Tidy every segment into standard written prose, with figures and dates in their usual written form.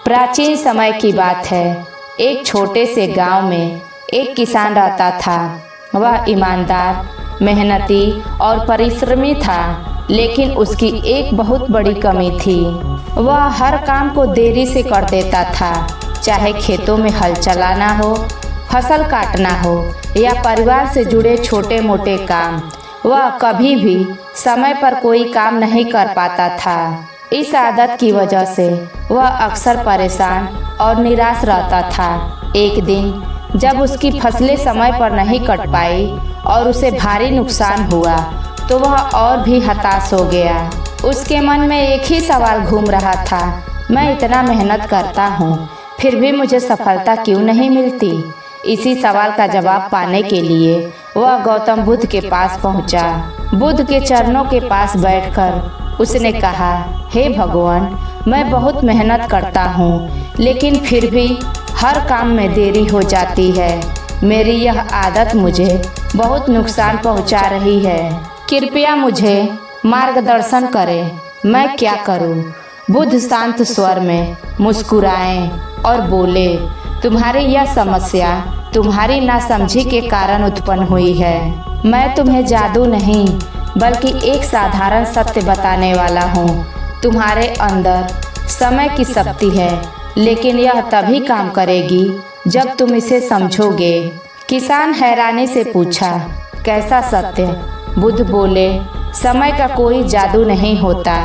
प्राचीन समय की बात है। एक छोटे से गांव में एक किसान रहता था। वह ईमानदार, मेहनती और परिश्रमी था, लेकिन उसकी एक बहुत बड़ी कमी थी। वह हर काम को देरी से कर देता था, चाहे खेतों में हल चलाना हो, फसल काटना हो या परिवार से जुड़े छोटे मोटे काम। वह कभी भी समय पर कोई काम नहीं कर पाता था। इस आदत की वजह से वह अक्सर परेशान और निराश रहता था। एक दिन जब उसकी फसलें समय पर नहीं कट पाई और उसे भारी नुकसान हुआ, तो वह और भी हताश हो गया। उसके मन में एक ही सवाल घूम रहा था, मैं इतना मेहनत करता हूँ, फिर भी मुझे सफलता क्यों नहीं मिलती। इसी सवाल का जवाब पाने के लिए वह गौतम बुद्ध के पास पहुँचा। बुद्ध के चरणों के पास बैठकर उसने कहा, हे भगवान, मैं बहुत मेहनत करता हूँ, लेकिन फिर भी हर काम में देरी हो जाती है। मेरी यह आदत मुझे बहुत नुकसान पहुँचा रही है। कृपया मुझे मार्गदर्शन करें, मैं क्या करूँ। बुद्ध शांत स्वर में मुस्कुराए और बोले, तुम्हारी यह समस्या तुम्हारी नासमझी के कारण उत्पन्न हुई है। मैं तुम्हें जादू नहीं बल्कि एक साधारण सत्य बताने वाला हूँ। तुम्हारे अंदर समय की शक्ति है, लेकिन यह तभी काम करेगी जब तुम इसे समझोगे। किसान हैरानी से पूछा, कैसा सत्य। बुद्ध बोले, समय का कोई जादू नहीं होता।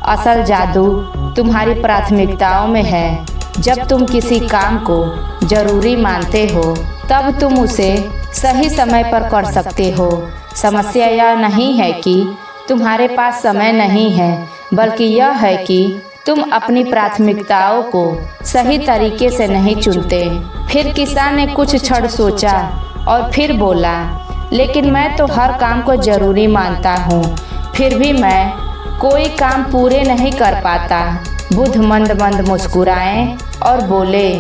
असल जादू तुम्हारी प्राथमिकताओं में है। जब तुम किसी काम को जरूरी मानते हो, तब तुम उसे सही समय पर कर सकते हो। समस्या यह नहीं है कि तुम्हारे पास समय नहीं है, बल्कि यह है कि तुम अपनी प्राथमिकताओं को सही तरीके से नहीं चुनते। फिर किसान ने कुछ क्षण सोचा और फिर बोला, लेकिन मैं तो हर काम को जरूरी मानता हूँ, फिर भी मैं कोई काम पूरे नहीं कर पाता। बुद्ध मंद मंद मुस्कुराए और बोले,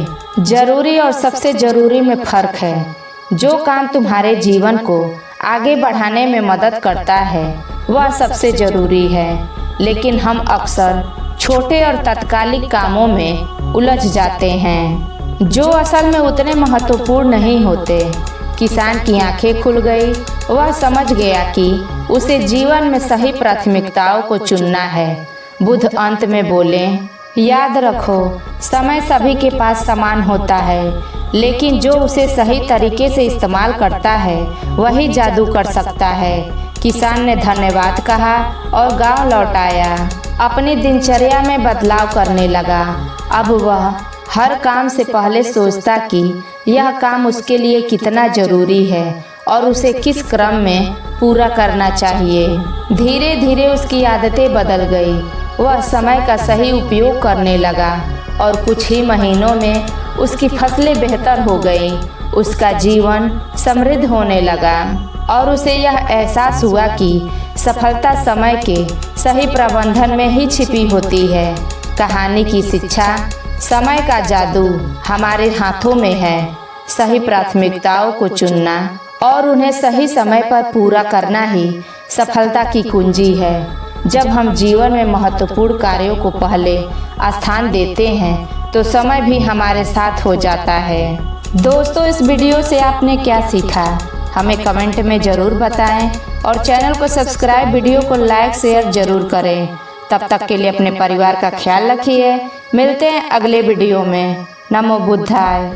जरूरी और सबसे जरूरी में फर्क है। जो काम तुम्हारे जीवन को आगे बढ़ाने में मदद करता है वह सबसे जरूरी है, लेकिन हम अक्सर छोटे और तात्कालिक कामों में उलझ जाते हैं जो असल में उतने महत्वपूर्ण नहीं होते। किसान की आंखें खुल गई। वह समझ गया कि उसे जीवन में सही प्राथमिकताओं को चुनना है। बुद्ध अंत में बोले, याद रखो, समय सभी के पास समान होता है, लेकिन जो उसे सही तरीके से इस्तेमाल करता है वही जादू कर सकता है। किसान ने धन्यवाद कहा और गांव लौट आया। अपनी दिनचर्या में बदलाव करने लगा। अब वह हर काम से पहले सोचता कि यह काम उसके लिए कितना जरूरी है और उसे किस क्रम में पूरा करना चाहिए। धीरे धीरे उसकी आदतें बदल गई। वह समय का सही उपयोग करने लगा और कुछ ही महीनों में उसकी फसलें बेहतर हो गई। उसका जीवन समृद्ध होने लगा और उसे यह एहसास हुआ कि सफलता समय के सही प्रबंधन में ही छिपी होती है। कहानी की शिक्षा, समय का जादू हमारे हाथों में है। सही प्राथमिकताओं को चुनना और उन्हें सही समय पर पूरा करना ही सफलता की कुंजी है। जब हम जीवन में महत्वपूर्ण कार्यों को पहले स्थान देते हैं तो समय भी हमारे साथ हो जाता है। दोस्तों, इस वीडियो से आपने क्या सीखा हमें कमेंट में ज़रूर बताएं और चैनल को सब्सक्राइब, वीडियो को लाइक शेयर ज़रूर करें। तब तक के लिए अपने परिवार का ख्याल रखिए। मिलते हैं अगले वीडियो में। नमो बुद्धाय।